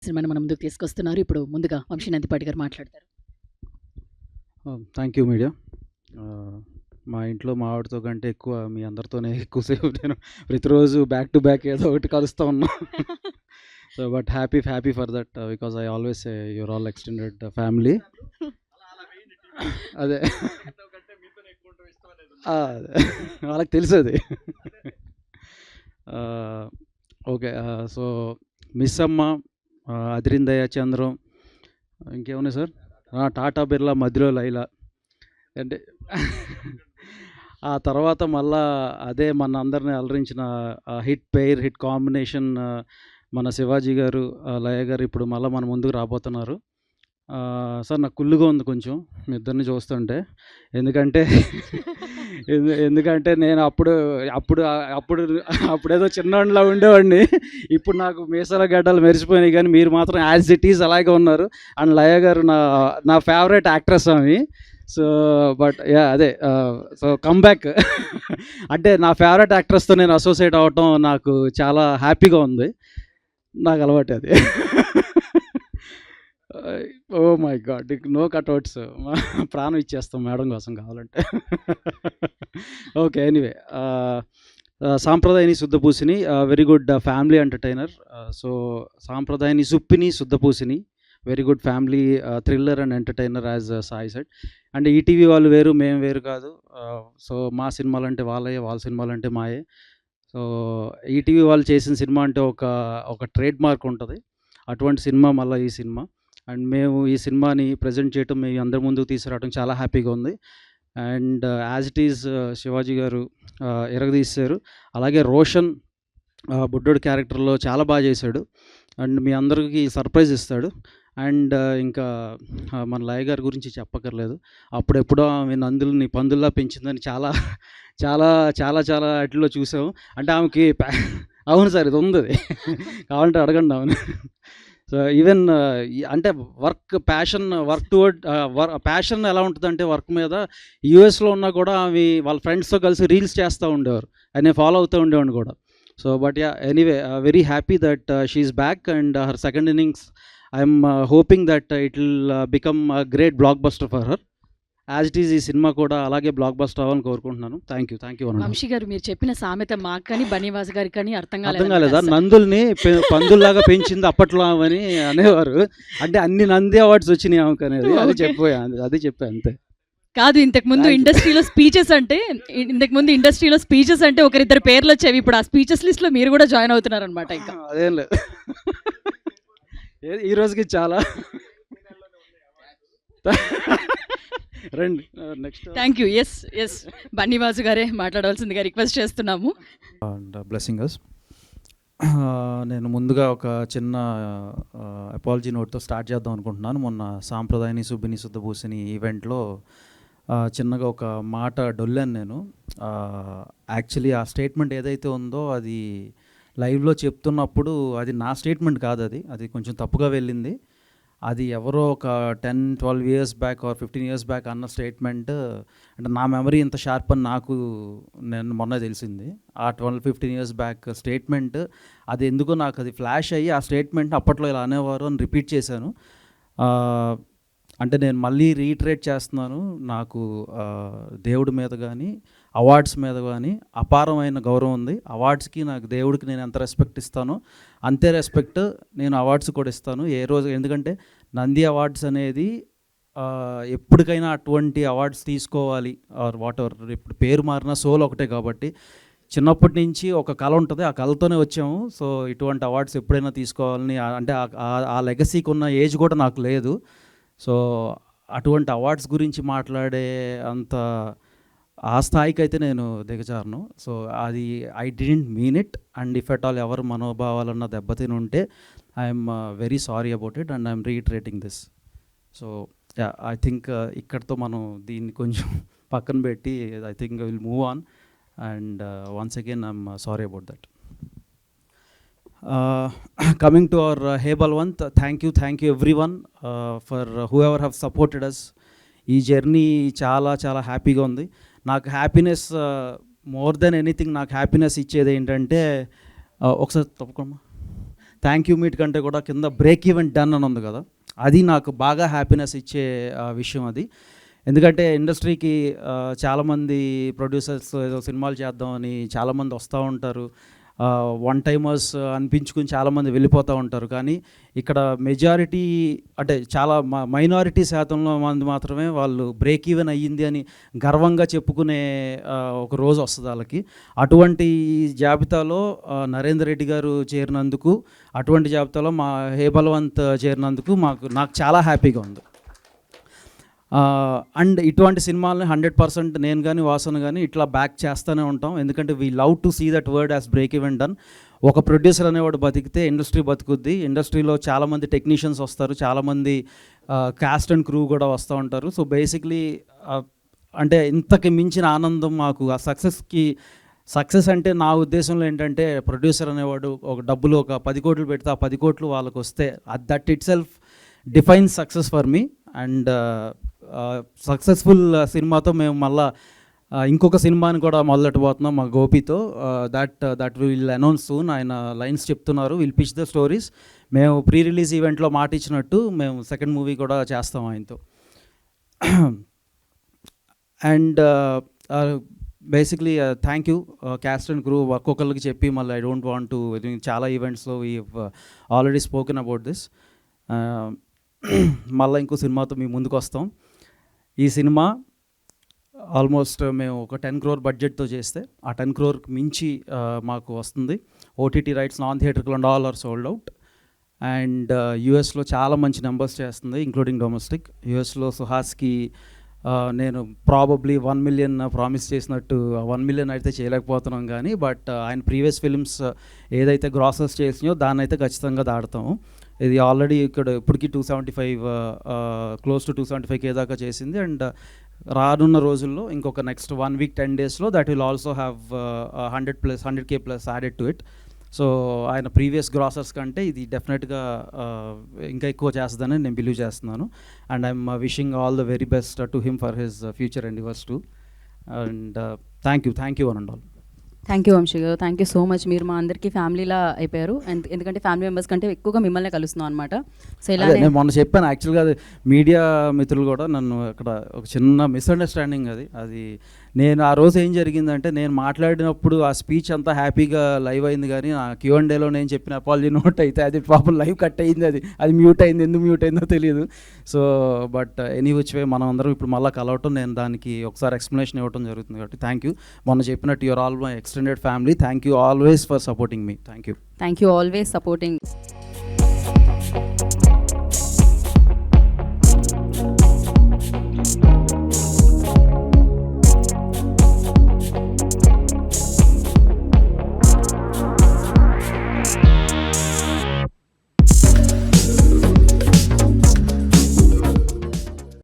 సినిమాని మన ముందుకు తీసుకొస్తున్నారు. ఇప్పుడు ముందుగా వంశీనందిపాటి గారు మాట్లాడతారు. Thank you media. మా ఇంట్లో మా ఆవిడతో కంటే ఎక్కువ మీ అందరితోనే ఎక్కువసేపు నేను ప్రతిరోజు బ్యాక్ టు బ్యాక్ ఏదో ఒకటి కలుస్తూ ఉన్నా. So but happy for that because I always say your all extended family. అదే అదే వాళ్ళకి తెలుసు అది. ఓకే. సో మిస్ అమ్మ, అదిరిందయ్య చంద్రం, ఇంకేమున్నాయి సార్, టాటా బిర్లా, మధ్యలో లైలా, అంటే ఆ తర్వాత మళ్ళా అదే మన అందరిని అలరించిన హిట్ కాంబినేషన్ మన శివాజీ గారు, లయ గారు ఇప్పుడు మళ్ళీ మన ముందుకు రాబోతున్నారు. సార్ నాకు కుళ్ళుగా ఉంది కొంచెం మీ ఇద్దరిని చూస్తుంటే. ఎందుకంటే ఎందుకంటే నేను అప్పుడేదో చిన్నవాడిలా ఉండేవాడిని. ఇప్పుడు నాకు మీసాల గడ్డలు మెరిసిపోయినాయి, కానీ మీరు మాత్రం యాజ్ ఇట్ ఈజ్ అలాగే ఉన్నారు. అండ్ లయ గారు నా ఫేవరెట్ యాక్ట్రెస్ ఆమె. సో బట్ యా అదే సో కమ్బ్యాక్ అంటే నా ఫేవరెట్ యాక్ట్రెస్తో నేను అసోసియేట్ అవ్వటం నాకు చాలా హ్యాపీగా ఉంది. నాకు అలవాటు అది. Oh my God, no cutouts, ప్రాణం ఇచ్చేస్తాం మేడం కోసం కావాలంటే. Okay, anyway, Sampradayini Suddhapoosini very good family entertainer. So Sampradayini Suppini Suddhapoosini very good family thriller and entertainer as Sai said. And ETV వాళ్ళు వేరు, మేము వేరు కాదు. సో మా సినిమాలు అంటే వాళ్ళే, వాళ్ళ సినిమాలు అంటే మాయే. సో ఈటీవీ వాళ్ళు చేసిన సినిమా అంటే ఒక ట్రేడ్ మార్క్ ఉంటుంది. అటువంటి సినిమా మళ్ళీ ఈ సినిమా. అండ్ మేము ఈ సినిమాని ప్రజెంట్ చేయటం, మీ అందరి ముందుకు తీసుకురావడం చాలా హ్యాపీగా ఉంది. And as it is Shivaji గారు ఎరగదీశారు. అలాగే రోషన్ బుడ్డోడు క్యారెక్టర్లో చాలా బాగా చేశాడు. అండ్ మీ అందరికీ సర్ప్రైజ్ ఇస్తాడు. అండ్ ఇంకా మన లయ గారి గురించి చెప్పక్కర్లేదు. అప్పుడెప్పుడో ఆమె నందుల్ని పందుల్లా పెంచిందని చాలా చాలా చాలా చాలా వాటిల్లో చూసాము. అంటే ఆమెకి అవును సార్, ఇది ఉంది, కావాలంటే అడగండి అవును. సో ఈవెన్ అంటే వర్క్ టువర్డ్ ప్యాషన్ ఎలా ఉంటుందంటే వర్క్ మీద, యూఎస్లో ఉన్నా కూడా ఆమె వాళ్ళ ఫ్రెండ్స్తో కలిసి రీల్స్ చేస్తూ ఉండేవారు, నేను ఫాలో అవుతూ ఉండేవాడిని కూడా. So but yeah, anyway, very happy that she's back and her second innings I'm hoping that it will become a great blockbuster for her. As it is ఈ సినిమా కూడా అలాగే block buster అవ్వాలని కోరుకుంటున్నాను. Thank you. Vamsi గారు, మీరు చెప్పిన సామెత మాకు కానీ బనీవాస్ గారికి కానీ అర్థం కాలేదా? నందుల్ని పందుల్లాగా పెంచింది అప్పట్లో అని అనేవారు. అంటే అన్ని నంది అవార్డ్స్ వచ్చినాయి ఆమెకు అనేది, అది చెప్పా అంతే. కాదు, ఇంతకుముందు ఇండస్ట్రీలో స్పీచెస్ అంటే ఒకరిద్దరు పేర్లు వచ్చేవి. ఇప్పుడు ఆ స్పీచెస్ లిస్ట్ లో మీరు కూడా జాయిన్ అవుతున్నారు అనమాట. ఇంకా అదేం లేదు, ఈ రోజుకి చాలా రండి నెక్స్ట్. Thank you. ఎస్ బన్నీవాసు గారే మాట్లాడవలసిందిగా రిక్వెస్ట్ చేస్తున్నాము. And blessings. నేను ముందుగా ఒక చిన్న అపాలజీ నోట్తో స్టార్ట్ చేద్దాం అనుకుంటున్నాను. మొన్న సాంప్రదాయని సుబ్బిని శుద్ధపూసిని ఈవెంట్లో చిన్నగా ఒక మాట డొల్లాను నేను. యాక్చువల్లీ ఆ స్టేట్మెంట్ ఏదైతే ఉందో అది లైవ్లో చెప్తున్నప్పుడు అది నా స్టేట్మెంట్ కాదు, అది కొంచెం తప్పుగా వెళ్ళింది. అది ఎవరో ఒక 10-12 years back or 15 years back అన్న స్టేట్మెంట్. అంటే నా మెమరీ ఇంత షార్ప్ అని నేను మొన్న తెలిసింది. ఆ 12-15 ఇయర్స్ బ్యాక్ స్టేట్మెంట్ అది ఎందుకో నాకు అది ఫ్లాష్ అయ్యి, ఆ స్టేట్మెంట్ అప్పట్లో ఇలా అనేవారు అని రిపీట్ చేశాను. అంటే నేను మళ్ళీ రీట్రేట్ చేస్తున్నాను. నాకు దేవుడి మీద కానీ అవార్డ్స్ మీద కానీ అపారమైన గౌరవం ఉంది. అవార్డ్స్కి, నాకు దేవుడికి నేను ఎంత రెస్పెక్ట్ ఇస్తానో అంతే రెస్పెక్ట్ నేను అవార్డ్స్ కూడా ఇస్తాను ఏ రోజు. ఎందుకంటే నంది అవార్డ్స్ అనేది ఎప్పటికైనా అటువంటి అవార్డ్స్ తీసుకోవాలి ఆర్ వాట్ ఎవర్. ఇప్పుడు పేరు మారిన సోల్ ఒకటే కాబట్టి చిన్నప్పటి నుంచి ఒక కళ ఉంటుంది, ఆ కళతోనే వచ్చాము. సో ఇటువంటి అవార్డ్స్ ఎప్పుడైనా తీసుకోవాలని, అంటే ఆ లెగసీకి ఉన్న ఏజ్ కూడా నాకు లేదు. సో అటువంటి అవార్డ్స్ గురించి మాట్లాడే అంత ఆ స్థాయికి అయితే నేను దిగజారను. సో అది I didn't mean it. And if at all ఎవరు మనోభావాలన్న దెబ్బతిని ఉంటే I'm very sorry about it and I'm reiterating this. So yeah, I think ఇక్కడితో మనం దీన్ని కొంచెం పక్కన పెట్టి I think will move on. And once again I'm sorry about that. Coming to our Hey Balwant, thank you everyone for whoever have supported us. ఈ journey చాలా చాలా హ్యాపీగా ఉంది. నాకు హ్యాపీనెస్, మోర్ దెన్ ఎనీథింగ్ నాకు హ్యాపీనెస్ ఇచ్చేది ఏంటంటే, ఒకసారి తప్పకుండా థ్యాంక్ యూ మీట్ కంటే కూడా కింద బ్రేక్ ఈవెంట్ డన్ అని ఉంది కదా, అది నాకు బాగా హ్యాపీనెస్ ఇచ్చే విషయం అది. ఎందుకంటే ఇండస్ట్రీకి చాలామంది ప్రొడ్యూసర్స్ ఏదో సినిమాలు చేద్దామని చాలామంది వస్తూ ఉంటారు, వన్ టైమర్స్ అనిపించుకుని చాలామంది వెళ్ళిపోతూ ఉంటారు. కానీ ఇక్కడ మెజారిటీ అంటే చాలా మైనారిటీ శాతంలో మంది మాత్రమే వాళ్ళు బ్రేక్ ఈవెన్ అయ్యింది అని గర్వంగా చెప్పుకునే ఒక రోజు వస్తుంది వాళ్ళకి. అటువంటి జాబితాలో నరేందర్ రెడ్డి గారు చేరినందుకు, అటువంటి జాబితాలో మా హేబల్వంత్ చేరినందుకు నాకు చాలా హ్యాపీగా ఉంది. అండ్ ఇటువంటి సినిమాలని 100% నేను కానీ వాసన కానీ ఇట్లా బ్యాక్ చేస్తూనే ఉంటాం. ఎందుకంటే we love to see that word as break even done. ఒక ప్రొడ్యూసర్ అనేవాడు బతికితే ఇండస్ట్రీ బతుకుద్ది. ఇండస్ట్రీలో చాలామంది టెక్నీషియన్స్ వస్తారు, చాలామంది క్యాస్ట్ అండ్ క్రూ కూడా వస్తూ ఉంటారు. సో బేసిక్లీ అంటే ఇంతకి మించిన ఆనందం మాకు ఆ సక్సెస్ అంటే నా ఉద్దేశంలో ఏంటంటే ప్రొడ్యూసర్ అనేవాడు ఒక డబ్బులు ఒక 10 కోట్లు పెడితే ఆ 10 కోట్లు వాళ్ళకు వస్తే that itself defines success for me. And successful సినిమాతో మేము మళ్ళా ఇంకొక సినిమాని కూడా మొదలెట్టబోతున్నాం మా గోపితో. That will announce soon. ఆయన లైన్స్ చెప్తున్నారు, విల్ పిచ్ ద స్టోరీస్. మేము ప్రీ రిలీజ్ ఈవెంట్లో మాట ఇచ్చినట్టు మేము సెకండ్ మూవీ కూడా చేస్తాం ఆయనతో. And basically thank you cast and crew ఒక్కొక్కరికి చెప్పి మళ్ళీ ఐ డోంట్ వాంట్ టు, చాలా ఈవెంట్స్లో we already spoken about this. మళ్ళీ ఇంకో సినిమాతో మీ ముందుకు వస్తాం. ఈ సినిమా ఆల్మోస్ట్ మేము ఒక 10 crore బడ్జెట్తో చేస్తే ఆ 10 crore మించి మాకు వస్తుంది. ఓటీటీ రైట్స్ నాన్ థియేటర్లో all are sold out. And యూఎస్లో చాలా మంచి నెంబర్స్ చేస్తుంది, ఇంక్లూడింగ్ డొమెస్టిక్. యూఎస్లో సుహాస్కి నేను ప్రాబబ్లీ 1 million ప్రామిస్ చేసినట్టు 1 million అయితే చేయలేకపోతున్నాం, కానీ బట్ ఆయన ప్రీవియస్ ఫిల్మ్స్ ఏదైతే గ్రాసెస్ చేసినాయో దాన్ని అయితే ఖచ్చితంగా దాడతాము. ఇది ఆల్రెడీ ఇక్కడ ఇప్పటికీ 275 క్లోజ్ టు 275K దాకా చేసింది. అండ్ రానున్న రోజుల్లో ఇంకొక నెక్స్ట్ 1 week 10 daysలో that will also have 100K+ added to it. So ఆయన ప్రీవియస్ గ్రాసర్స్ కంటే ఇది డెఫినెట్గా ఇంకా ఎక్కువ చేస్తుందని నేను బిలీవ్ చేస్తున్నాను. And I'm wishing all the very best to him for his future endeavours too. And thank you one and all. Thank you Vamsi garu, thank you so much. మీరు మా అందరికీ ఫ్యామిలీలా అయిపోయారు. అండ్ ఎందుకంటే ఫ్యామిలీ మెంబర్స్ కంటే ఎక్కువగా మిమ్మల్ని కలుస్తున్నాం అనమాట. సో ఇలా నేను మొన్న చెప్పాను యాక్చువల్గా, అది మీడియా మిత్రులు కూడా నన్ను అక్కడ ఒక చిన్న మిస్అండర్స్టాండింగ్ అది నేను ఆ రోజు ఏం జరిగిందంటే, నేను మాట్లాడినప్పుడు ఆ స్పీచ్ అంతా హ్యాపీగా లైవ్ అయింది, కానీ నా Q&Aలో నేను చెప్పిన అపాలజీ నోట్ అయితే అది పాపం లైవ్ కట్ అయింది, అది మ్యూట్ అయింది. ఎందుకు మ్యూట్ అయిందో తెలియదు. So but any which way మనం అందరం ఇప్పుడు మళ్ళీ కలవటం, నేను దానికి ఒకసారి ఎక్స్ప్లెనేషన్ ఇవ్వడం జరుగుతుంది. కాబట్టి థ్యాంక్ యూ. మొన్న చెప్పినట్టు your all my extended family. Thank you always for supporting me. Thank you. Thank you always supporting.